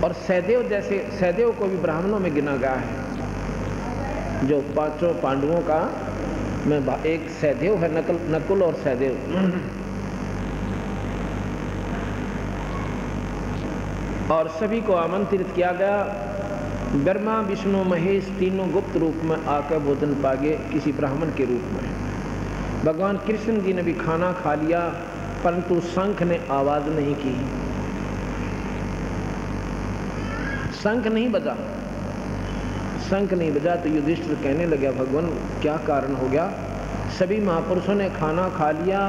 और सहदेव जैसे, सहदेव को भी ब्राह्मणों में गिना गया है, जो पांचों पांडवों का में एक सहदेव है, नकुल और सहदेव। और सभी को आमंत्रित किया गया। ब्रह्मा विष्णु महेश तीनों गुप्त रूप में आकर भोजन पागे किसी ब्राह्मण के रूप में। भगवान कृष्ण जी ने भी खाना खा लिया, परंतु शंख ने आवाज नहीं की, शंख नहीं बजा। शंख नहीं बजा तो युधिष्ठिर कहने लगा, भगवान क्या कारण हो गया? सभी महापुरुषों ने खाना खा लिया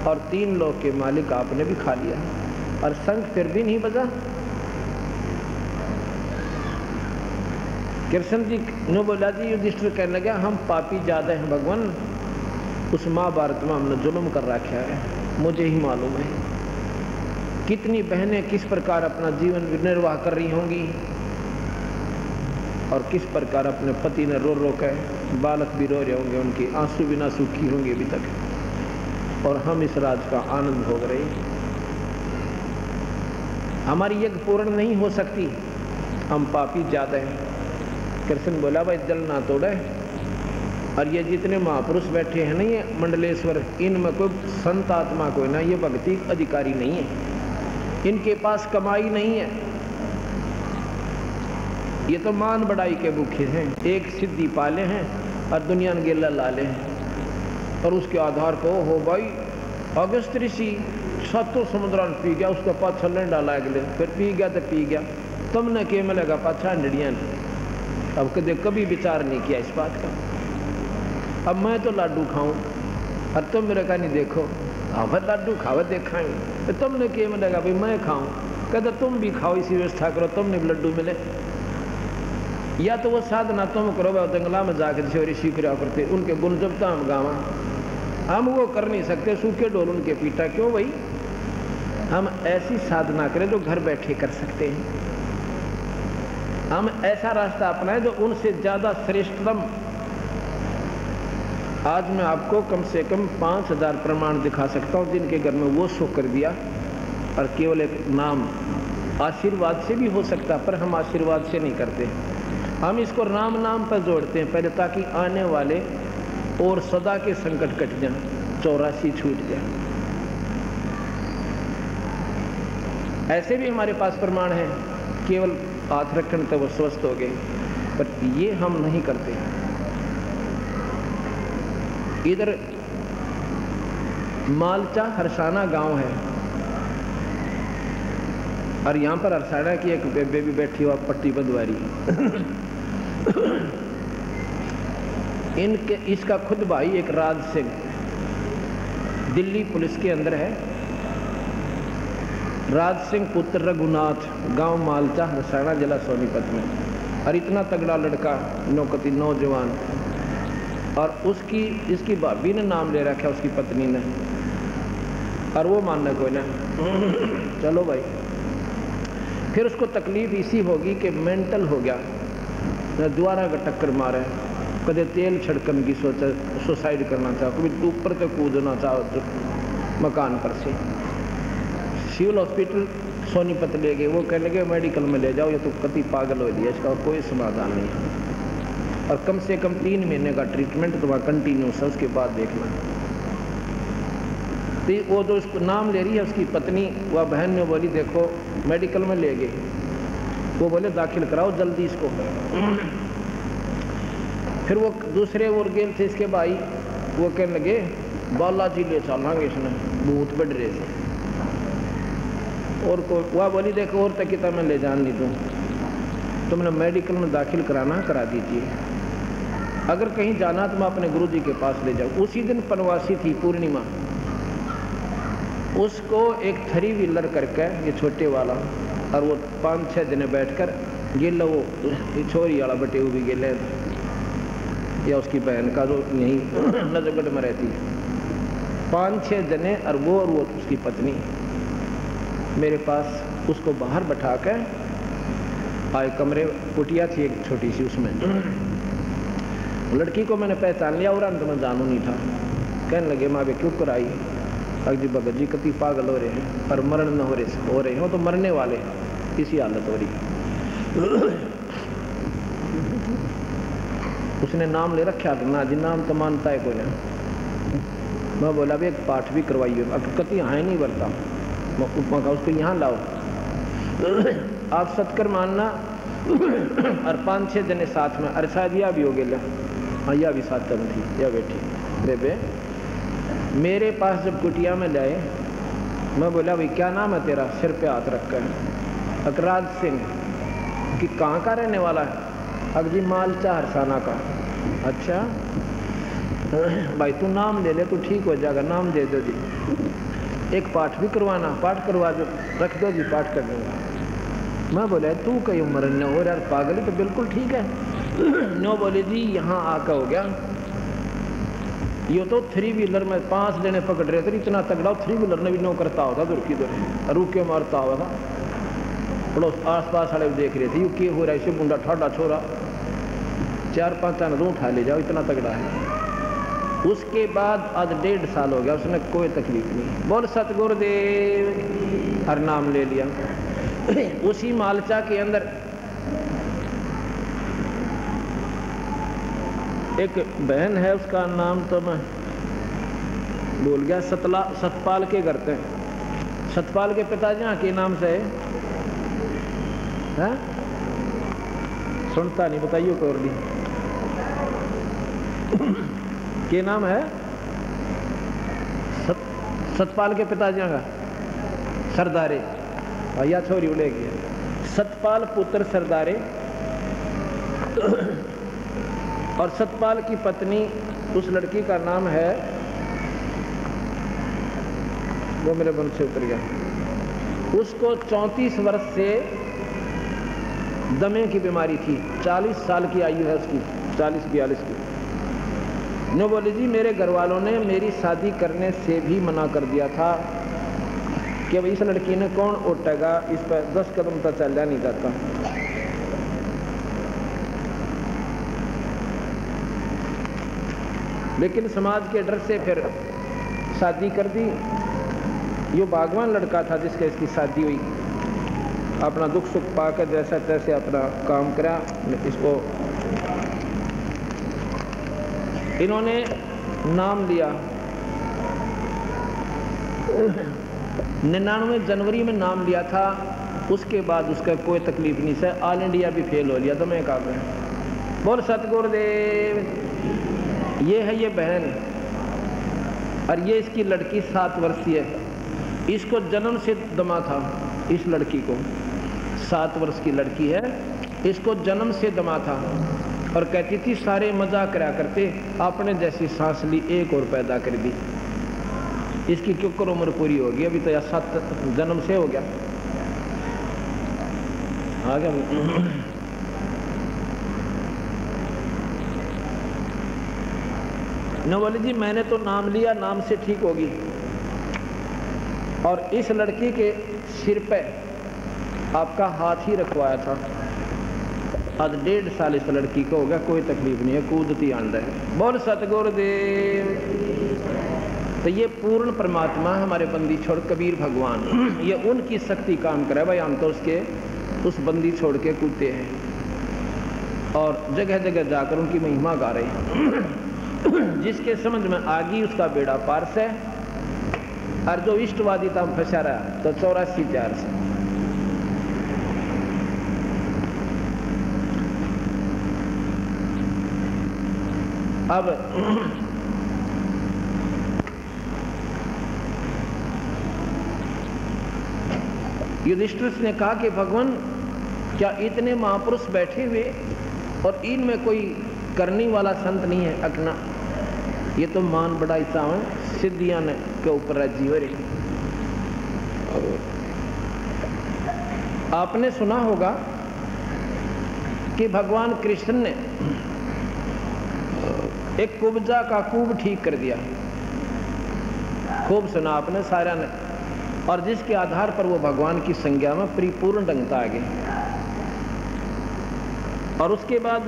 और 3 लोक के मालिक आपने भी खा लिया, और शंख फिर भी नहीं बजा। कृष्ण जी ने बोला, जी युधिष्ठिर कहने लगा, हम पापी ज्यादा हैं भगवान, उस महाभारत में हमने जुल्म कर रखा है, मुझे ही मालूम है। कितनी बहनें किस प्रकार अपना जीवन निर्वाह कर रही होंगी, और किस प्रकार अपने पति ने रो रो कर, बालक भी रो रहे होंगे, उनके आंसू बिना सूखी होंगे अभी तक, और हम इस राज का आनंद भोग रहे हैं। हमारी यज्ञ पूर्ण नहीं हो सकती, हम पापी ज्यादा हैं। कृष्ण बोला, भाई जल ना तोड़े, और ये जितने महापुरुष बैठे हैं ना, ये मंडलेश्वर, इनमें कोई संत आत्मा कोई ना, ये भक्ति अधिकारी नहीं है, इनके पास कमाई नहीं है, ये तो मान बढ़ाई के भूखे हैं, एक सिद्धि पाले हैं और दुनिया ने गेला लाले हैं, और उसके आधार को हो भाई अगस्त ऋषि 7 समुद्र पी गया, उसका पाछा ले डाला अगले, फिर पी गया तो पी गया, तुमने के मिलेगा पाछा अंडड़िया ने। अब कभी विचार नहीं किया इस बात का। अब मैं तो लाडू खाऊं और तुम मेरे का नहीं देखो, हाँ भाई लाडू खावे देखाएंगे, तो तुमने के मिलेगा भाई मैं खाऊं, कहते तुम भी खाओ, इसी व्यवस्था करो, तुमने भी लड्डू मिले। या तो वो साधना तुम करो, जंगला में जाकर छोरी सीख रहा करते, उनके गुण जब तो हम गावा, हम वो कर नहीं सकते, सूखे डोल उनके पीटा क्यों भाई? हम ऐसी साधना करें जो घर बैठे कर सकते हैं, हम ऐसा रास्ता अपनाएं जो उनसे ज्यादा श्रेष्ठतम। आज मैं आपको कम से कम 5000 प्रमाण दिखा सकता हूं जिनके घर में वो सो कर दिया, और केवल एक नाम आशीर्वाद से भी हो सकता, पर हम आशीर्वाद से नहीं करते, हम इसको राम नाम पर जोड़ते हैं पहले, ताकि आने वाले और सदा के संकट कट जाए, 84 छूट जाए। ऐसे भी हमारे पास प्रमाण है, केवल हाथ रखने तो वो स्वस्थ हो गए, पर ये हम नहीं करते। इधर मालचा हरसाना गांव है, और यहाँ पर हरसाना की एक बेबी बैठी हुआ पट्टी बंधवारी इनके, इसका खुद भाई एक राज सिंह दिल्ली पुलिस के अंदर है, राज सिंह पुत्र रघुनाथ, गांव मालचा हरसाना जिला सोनीपत में। और इतना तगड़ा लड़का, नौकती नौजवान, और उसकी इसकी भाभी ने नाम ले रखा है, उसकी पत्नी ने, और वो मानना कोई ना। चलो भाई, फिर उसको तकलीफ इसी होगी कि मेंटल हो गया, द्वारा का टक्कर मारे, कदे तेल छिड़कन की सोचा, सुसाइड करना चाहो, कभी ऊपर तक कूदना चाहो तो मकान पर से। सिविल हॉस्पिटल सोनीपत ले गए, वो कहने लगे मेडिकल में ले जाओ, ये तो कति पागल हो दिया, इसका कोई समाधान नहीं है, और कम से कम 3 महीने का ट्रीटमेंट तो वहाँ कंटिन्यूस है, उसके बाद देखना। तो वो जो उसको नाम ले रही है उसकी पत्नी, वह बहन ने बोली देखो मेडिकल में ले गए, वो बोले दाखिल कराओ जल्दी इसको। फिर वो दूसरे और गेल थे इसके भाई, वो कहने लगे बालाजी ले चलेंगे, इसने भूत बढ़ रहे थे, और को वह बोली देखो और तक कितना मैं ले जान नहीं दूँ, तुमने मेडिकल में दाखिल कराना करा दीजिए, अगर कहीं जाना तो मैं अपने गुरुजी के पास ले जाऊँ। उसी दिन पनवासी थी पूर्णिमा, उसको एक 3 व्हीलर करके, ये छोटे वाला, और वो 5-6 जने बैठकर गेला, वो छोरी वाला बटे हुए भी गेले, या उसकी बहन का जो यहीं नजरगढ़ में रहती है, 5-6 जने, और वो उसकी पत्नी मेरे पास, उसको बाहर बैठा कर आए कमरे, कुटिया थी एक छोटी सी, उसमें लड़की को मैंने पहचान लिया, और अंत में जानू नहीं था। कहने लगे माँ वे क्यों कराई? अजी भगत जी कति पागल हो रहे हैं, और मरण न हो रहे हो तो मरने वाले, इसी हालत हो रही। उसने नाम ले रखा था ना जी, नाम तो मानता है कोई ना। मैं बोला भाई एक पाठ भी करवाइए, अब कति यहाँ नहीं बरता, मैं उपमा का उसको यहाँ लाओ, आप सत्कर मानना। और 5-6 जने साथ में, अरे शायद यह भी हो गया, हाँ यह भी साथ में थी, यह बैठी बेबे। मेरे पास जब कुटिया में लाए, मैं बोला भाई क्या नाम है तेरा, सिर पे हाथ रख कर, अकराज सिंह। कि कहाँ का रहने वाला है, अब जी मालचा हरसाना का। अच्छा भाई तू नाम ले ले, तू ठीक हो जाएगा, नाम दे दो जी, एक पाठ भी करवाना, पाठ करवा दो, रख दो जी, पाठ कर दूंगा। मैं बोला तू कई उम्र न हो यार, पागल है तो बिल्कुल ठीक है। नो बोले जी यहाँ आकर हो गया, ये तो 3 व्हीलर में 5 जने पकड़ रहे थे, इतना तगड़ा 3 व्हीलर ने भी नो करता होता दूर की दूर, रुक के मारता हुआ था। पड़ोस आस पास वाले देख रहे थे, यू के हो रहा है, इसे बुंडा ठाडा छोरा, 4-5 जन रू उठा ले जाओ, इतना तगड़ा है। उसके बाद आज 1.5 साल हो गया, उसने कोई तकलीफ नहीं। बोल सतगुरुदेव, हर नाम ले लिया। उसी मालचा के अंदर एक बहन है, उसका नाम तो मैं भूल गया, सतपाल के घर थे। सतपाल के पिताजी के नाम से है, सुनता नहीं, बताइए कौर दी के नाम है। सतपाल के पिताजी का सरदारे, या छोरी उड़े गया, सतपाल पुत्र सरदारे। और सतपाल की पत्नी, उस लड़की का नाम है, वो मेरे मन से उतर गया, उसको 34 वर्ष से दमे की बीमारी थी, 40 साल की आयु है उसकी, 40-42 की। नो बोले जी मेरे घर वालों ने मेरी शादी करने से भी मना कर दिया था कि इस लड़की ने कौन उठेगा, इस पर 10 कदम तक चलना नहीं जाता। लेकिन समाज के डर से फिर शादी कर दी। यो भगवान लड़का था जिसके इसकी शादी हुई, अपना दुख सुख पाकर जैसा तैसे अपना काम करा। इसको इन्होंने नाम लिया, 99 जनवरी में नाम लिया था। उसके बाद उसका कोई तकलीफ नहीं से, ऑल इंडिया भी फेल हो लिया। तो मैं कहा बोल सतगुरुदेव। ये है ये बहन, और ये इसकी लड़की 7 वर्षीय है। इसको जन्म से दमा था, इस लड़की को 7 वर्ष की लड़की है, इसको जन्म से दमा था। और कहती थी सारे मजाक करा करते, आपने जैसी सांस ली एक और पैदा कर दी। इसकी क्यों कर उम्र पूरी हो गई, अभी तो 7 जन्म से हो गया, आ गया। न बोले जी मैंने तो नाम लिया, नाम से ठीक होगी। और इस लड़की के सिर पे आपका हाथ ही रखवाया था। आज 1.5 साल इस लड़की को हो गया, कोई तकलीफ नहीं है, कूदती आंदा है। बोल सतगुरुदेव। तो ये पूर्ण परमात्मा हमारे बंदी छोड़ कबीर भगवान, ये उनकी शक्ति काम करे भाई। हम तो उसके उस बंदी छोड़ के कूदते हैं और जगह जगह जाकर उनकी महिमा गा रहे हैं। जिसके समझ में आ गई उसका बेड़ा पार से, और जो इष्टवादी था फंसा रहा तो 84 प्यार से। अब युधिष्ठिर ने कहा कि भगवान क्या इतने महापुरुष बैठे हुए और इनमें कोई करने वाला संत नहीं है? अकना ये तो मान बड़ा चाव सिद्धियां के ऊपर राजी हो रही। आपने सुना होगा कि भगवान कृष्ण ने एक कुब्जा का कूब ठीक कर दिया, खूब सुना आपने सारा ने, और जिसके आधार पर वो भगवान की संज्ञा में परिपूर्ण ढंगता आ गए। और उसके बाद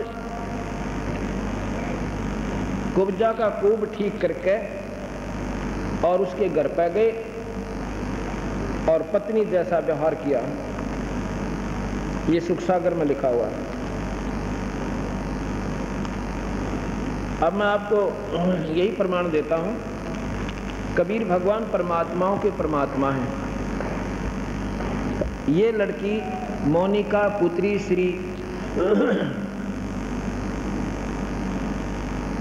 कुब्जा का कूब ठीक करके और उसके घर पे गए और पत्नी जैसा व्यवहार किया। ये सुख सागर में लिखा हुआ है। अब मैं आपको यही प्रमाण देता हूँ, कबीर भगवान परमात्माओं के परमात्मा हैं। ये लड़की मोनिका पुत्री श्री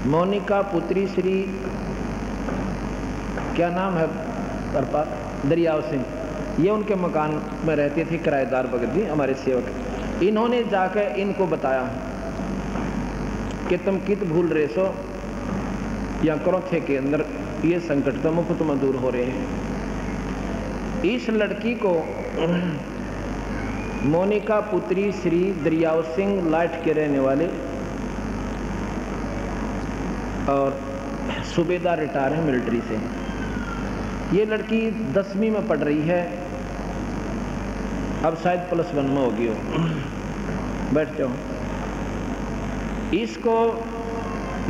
मोनिका पुत्री श्री क्या नाम है दरियाव सिंह, ये उनके मकान में रहते थे, किराएदार भगत जी हमारे सेवक। इन्होंने जाकर इनको बताया कि तुम कित भूल रहे सो, या करोथे के अंदर ये संकट तो मुफ्त में दूर हो रहे हैं। इस लड़की को मोनिका पुत्री श्री दरियाव सिंह लाट के रहने वाले और सूबेदार रिटायर है मिलिट्री से। ये लड़की 10वीं में पढ़ रही है, अब शायद +1 में होगी हो। बैठ जाओ। इसको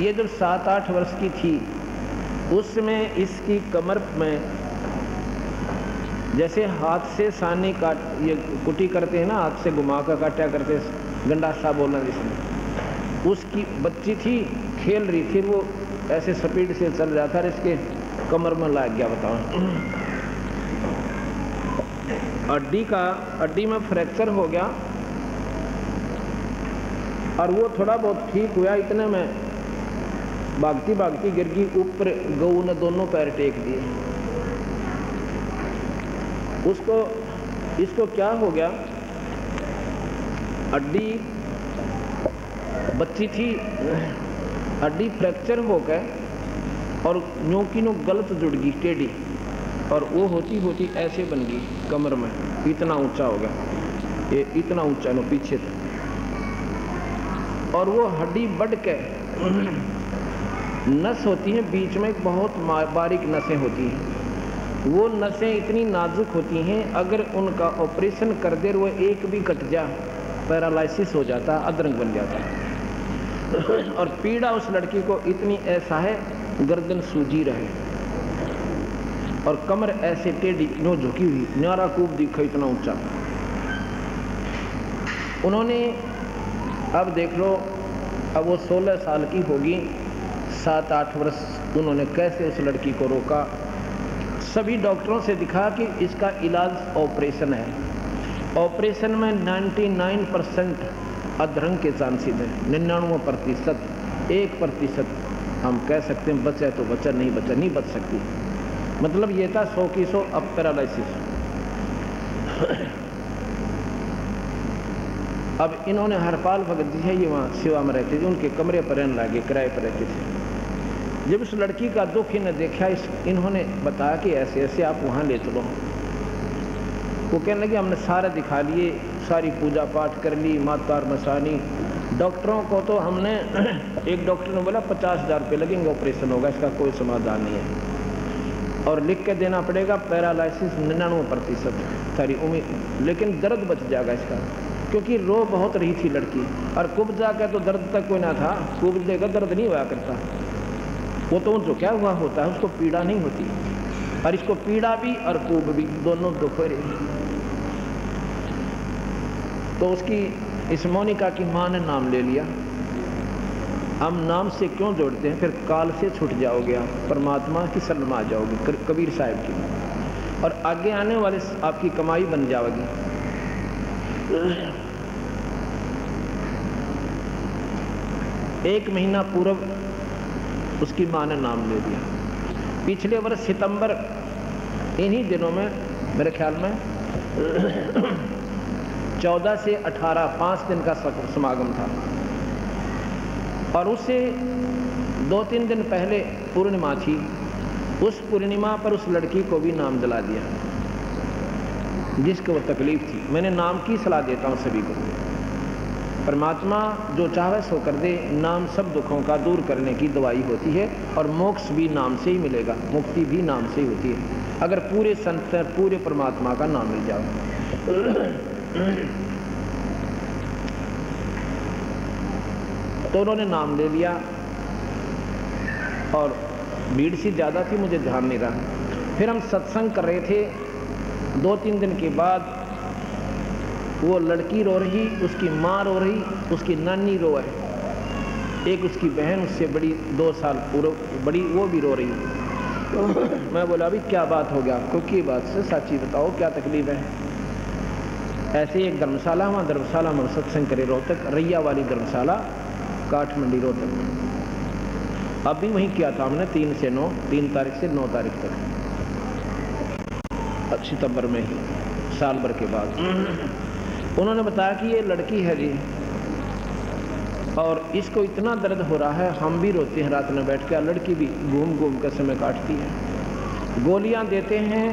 ये जब 7-8 वर्ष की थी उसमें इसकी कमर में जैसे हाथ से सानी काट ये कुटी करते हैं ना, हाथ से घुमा कर काटा करते, गंडासा बोलना जिसमें, उसकी बच्ची थी, खेल रही थी, वो ऐसे स्पीड से चल रहा था, इसके कमर में लग गया। बताओ, हड्डी में फ्रैक्चर हो गया और वो थोड़ा बहुत ठीक हुआ। इतने में भागती भागती गिर गई ऊपर, गऊ ने दोनों पैर टेक दिए। इसको क्या हो गया, हड्डी बच्ची थी, हड्डी फ्रैक्चर हो गए और न्यों की नो गलत जुड़ गई टेढ़ी, और वो होती होती ऐसे बन गई कमर में, इतना ऊंचा हो गया, ये इतना ऊंचा नो पीछे था। और वो हड्डी बढ़ के नस होती है बीच में, बहुत बारीक नसें होती हैं, वो नसें इतनी नाजुक होती हैं, अगर उनका ऑपरेशन कर दे वो एक भी कट जा, पैरालिसिस हो जाता, अधरंग बन जाता। और पीड़ा उस लड़की को इतनी ऐसा है, गर्दन सूजी रहे और कमर ऐसे टेढ़ी नो झुकी हुई, न्यारा कूप दिखा इतना ऊंचा। उन्होंने अब देख लो, अब वो 16 साल की होगी, 7-8 वर्ष उन्होंने कैसे उस लड़की को रोका। सभी डॉक्टरों से दिखा कि इसका इलाज ऑपरेशन है। ऑपरेशन में 99% अधरंग के चांसेस हैं, 99%, 1% हम कह सकते हैं बचा तो बचा, नहीं बच सकती। मतलब ये था 100 की 100 अब पैरालिसिस। अब इन्होंने हरपाल भगत जी है, ये वहाँ सेवा में रहते थे, उनके कमरे पर रहने लगे, किराए पर रहते थे। जब उस लड़की का दुख इन्हें देखा, इन्होंने बताया कि ऐसे ऐसे आप वहाँ ले चलो। वो कहने लगे हमने सारा दिखा लिए, सारी पूजा पाठ कर ली, मातार मसानी। डॉक्टरों को तो हमने एक डॉक्टर ने बोला 50,000 रुपये लगेंगे, ऑपरेशन होगा, इसका कोई समाधान नहीं है, और लिख के देना पड़ेगा पैरालिसिस 99% सारी उम्मीद, लेकिन दर्द बच जाएगा इसका, क्योंकि रो बहुत रही थी लड़की, और कुब जाकर तो दर्द तक कोई ना था, कुब देकर दर्द नहीं हुआ करता, वो तो जो क्या हुआ होता है उसको पीड़ा नहीं होती, और इसको पीड़ा भी और कुब भी दोनों दुख रही। तो उसकी इस मोनिका की माँ ने नाम ले लिया। हम नाम से क्यों जोड़ते हैं, फिर काल से छूट जाओगे आप, परमात्मा की शरण में आ जाओगे, कबीर साहब की, और आगे आने वाले आपकी कमाई बन जाएगी। एक महीना पूर्व उसकी माँ ने नाम ले लिया। पिछले वर्ष सितंबर इन्हीं दिनों में मेरे ख्याल में 14 से 18 5 दिन का समागम था, और उससे 2-3 दिन पहले पूर्णिमा थी। उस पूर्णिमा पर उस लड़की को भी नाम दिला दिया जिसको वो तकलीफ थी। मैंने नाम की सलाह देता हूँ सभी को, परमात्मा जो चाहे सो कर दे। नाम सब दुखों का दूर करने की दवाई होती है, और मोक्ष भी नाम से ही मिलेगा, मुक्ति भी नाम से ही होती है, अगर पूरे संत पूरे परमात्मा का नाम मिल जाओ। तो उन्होंने नाम ले लिया, और भीड़ सी ज़्यादा थी, मुझे ध्यान नहीं रहा। फिर हम सत्संग कर रहे थे, 2-3 दिन के बाद वो लड़की रो रही, उसकी माँ रो रही, उसकी नानी रो है, एक उसकी बहन उससे बड़ी 2 साल बड़ी, वो भी रो रही। तो मैं बोला अभी क्या बात हो गया आपको, की बात से साची बताओ क्या तकलीफ है। ऐसे एक धर्मशाला, वहाँ धर्मशाला में सत्संग करे, रोहतक रैया वाली धर्मशाला, काठमंडी रोहतक। अब भी वहीं किया था हमने 3 से 9, 3 तारीख से 9 तारीख तक, सितंबर में ही, साल भर के बाद। उन्होंने बताया कि ये लड़की है जी, और इसको इतना दर्द हो रहा है, हम भी रोते हैं रात में बैठ कर, लड़की भी घूम घूम कर समय काटती है। गोलियां देते हैं,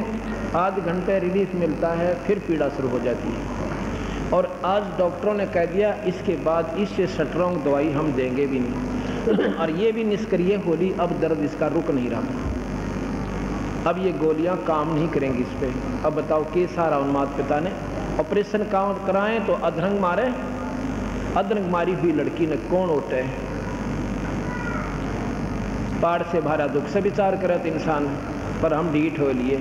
आध घंटे रिलीफ मिलता है, फिर पीड़ा शुरू हो जाती है। और आज डॉक्टरों ने कह दिया इसके बाद इससे स्ट्रॉन्ग दवाई हम देंगे भी नहीं। और ये भी निष्क्रिय होली, अब दर्द इसका रुक नहीं रहा, अब ये गोलियां काम नहीं करेंगी इस पर। अब बताओ कि सारा उन माता पिता ने ऑपरेशन काम कराएं तो अधरंग मारे, अधरंग मारी हुई लड़की ने कौन उठे। पाड़ से भारा दुख से विचार करे तो इंसान, पर हम ढीठ हो लिए,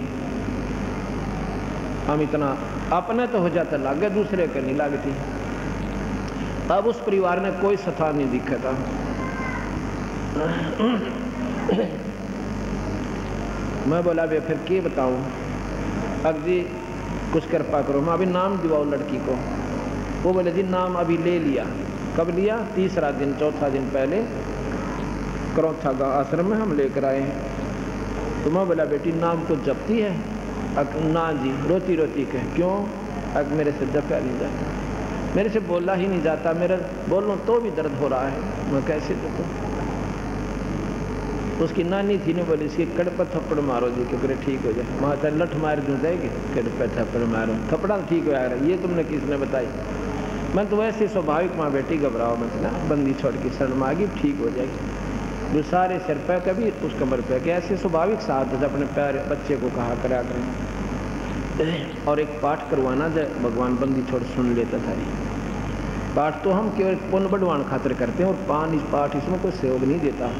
हम इतना अपने तो हो जाता लागे, दूसरे के नहीं लगती। अब उस परिवार ने कोई सथा नहीं दिखा था। मैं बोला बे फिर क्या बताऊं, अब जी कुछ कृपा करो, मैं अभी नाम दिवाओ लड़की को। वो बोले जी नाम अभी ले लिया। कब लिया? 3रा दिन, 4था दिन पहले करौथा का आश्रम में हम लेकर आए हैं। तो मैं बोला बेटी नाम को जपती है? ना जी, रोती रोती कहे क्यों? मेरे से जपा नहीं जाता, मेरे से बोला ही नहीं जाता, मेरा बोलूं तो भी दर्द हो रहा है, मैं कैसे जपूं? उसकी नानी थी ने बोली इसके कड़ पर थप्पड़ मारो जी क्योंकि ठीक हो जाए। माता लठ मार दूँ जाएगी, कड़ पर थप्पड़ मारो, थप्पड़ा ठीक हो जाएगा। ये तुमने किसने बताई? मैं तो वैसे स्वाभाविक, माँ बेटी घबराओ मत ना, बंदी छोड़ के शरण मांगी ठीक हो जाएगी। जो सारे सिर पे कभी उस कमर पे के, ऐसे स्वाभाविक साथ अपने पैर बच्चे को कहा करा करें। और एक पाठ करवाना जय भगवान बंदी छोड़ सुन लेता था। पाठ तो हम केवल पुण्य बढ़वान खातिर करते हैं, और पाठ इसमें कोई सहयोग नहीं देता।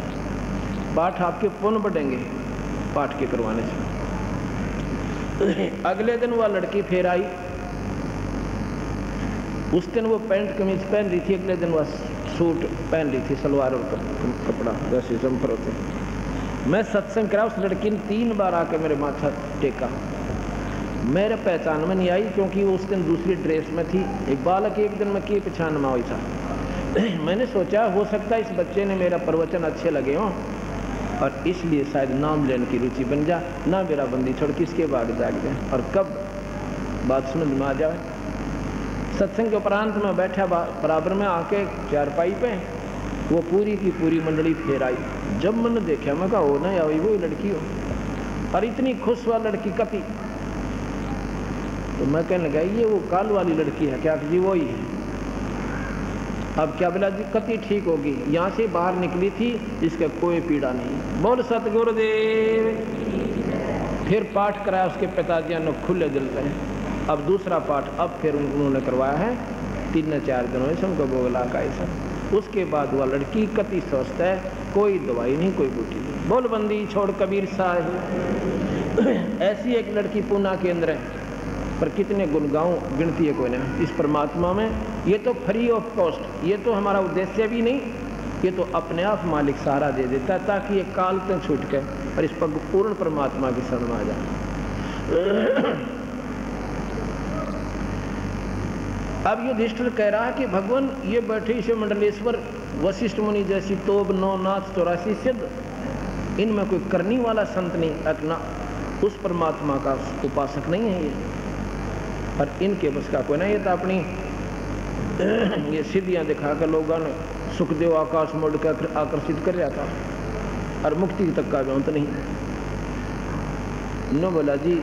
पाठ आपके पुण्य बढ़ेंगे पाठ के करवाने से। अगले दिन वह लड़की फिर आई, उस दिन वो पैंट कमीज पहन रही थी, अगले दिन वह सूट पहन रही थी, सलवार और कपड़ा जैसे जम्फर होते। मैं सत्संग करा, उस लड़की ने 3 बार आकर मेरे माथा टेका। मेरे पहचान में नहीं आई क्योंकि वो उस दिन दूसरी ड्रेस में थी। एक बालक एक दिन में की पहचान में हुई था। मैंने सोचा हो सकता है इस बच्चे ने मेरा प्रवचन अच्छे लगे हों और इसलिए शायद नाम लेने की रुचि बन जा, ना मेरा बंदी छोड़ किसके बाग जाग जाए। और कब बात समझ में आ जाए, सत्संग के उपरांत में बैठा बराबर में आके चारपाई पे, वो पूरी की पूरी मंडली फेर आई। जब मैंने देखा मैं कहा हो ना या वही लड़की हो, और इतनी खुश हुआ लड़की कति। तो मैं कहने लगा ये वो काल वाली लड़की है क्या? जी वही है। अब क्या बोला जी कति ठीक होगी, यहाँ से बाहर निकली थी, इसका कोई पीड़ा नहीं। बोल सतगुरुदेव। फिर पाठ कराया उसके पिताजी ने खुले दिल से। अब दूसरा पाठ अब फिर उन्होंने करवाया है 3-4 दिनों से उनको बोला का ऐसा। उसके बाद वह लड़की कति स्वस्थ है, कोई दवाई नहीं, कोई बूटी नहीं। बोल बंदी छोड़ कबीर साहब। ऐसी एक लड़की पूना के अंदर है, पर कितने गुण गाऊं गिनती है कोई ना इस परमात्मा में। ये तो फ्री ऑफ कॉस्ट, ये तो हमारा उद्देश्य भी नहीं, ये तो अपने आप मालिक सहारा दे देता है ताकि ये काल तक छूट के और इस पर पूर्ण परमात्मा की शरण में आ जाए। अब युधिष्ठिर कह रहा है कि भगवान ये बैठे इसे मंडलेश्वर वशिष्ठ मुनि जैसी तोब 9 नाथ 84 सिद्ध, इनमें कोई करनी वाला संत नहीं, अपना उस परमात्मा का उपासक नहीं है ये, और इनके बस का कोई ना। ये तो अपनी ये सिद्धियां दिखा कर लोगों ने सुखदेव आकाश मोड़ कर आकर्षित कर जाता, और मुक्ति तक का भी अंत नहीं। न बोला जी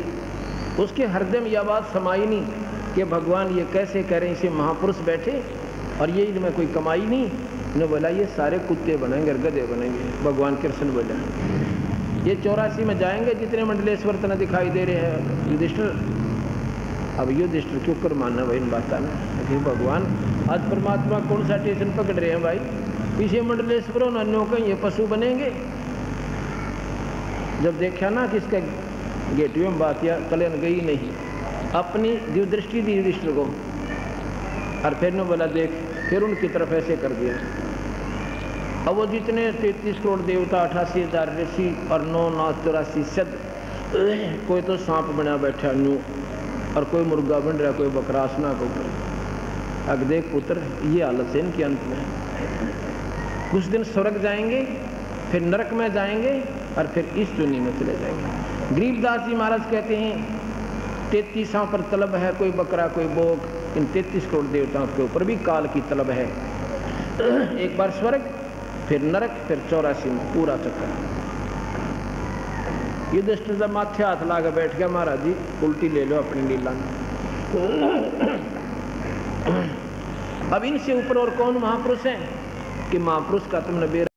उसके हृदय में यह बात समाई नहीं कि भगवान ये कैसे कह रहे हैं, इसे महापुरुष बैठे और ये इनमें कोई कमाई नहीं। ने बोला ये सारे कुत्ते बनेंगे, गधे बनेंगे। भगवान कृष्ण बोले ये 84 में जाएंगे जितने मंडलेश्वर तना दिखाई दे रहे हैं युधिष्ठिर। अब युधिष्ठिर क्यों कर मानना भाई इन बात ना, भगवान आज परमात्मा कौन सा स्टेशन पकड़ रहे हैं भाई, पीछे मंडलेश्वरों अन्यों का ये पशु बनेंगे। जब देखा ना कि इसका गेटवे में बात या कल्याण गई नहीं, अपनी दिव्य दृष्टि दी युधिष्ठिर को और फिर ने बोला देख, फिर उनकी तरफ ऐसे कर दिया। अब वो जितने 33 करोड़ देवता, 88,000 ऋषि और 9 नाथ 84 सद, कोई तो सांप बना बैठा नू, और कोई मुर्गा बन रहा, कोई बकरासना को ऊपर। अब देख पुत्र, ये हालत है इनके अंत में। कुछ दिन स्वर्ग जाएंगे, फिर नरक में जाएंगे, और फिर इस दुनिया में चले जाएंगे। गरीबदास जी महाराज कहते हैं 33 पर तलब है, कोई बकरा कोई बोक, इन 33 करोड़ देवताओं के ऊपर भी काल की तलब है। एक बार स्वर्ग, फिर नरक, फिर 84 में पूरा चक्कर। युधिष्ठिर जब माथे हाथ लाकर बैठ गया, महाराज जी उल्टी ले लो अपनी लीला में। अब इनसे ऊपर और कौन महापुरुष है कि महापुरुष का तुमने बेरा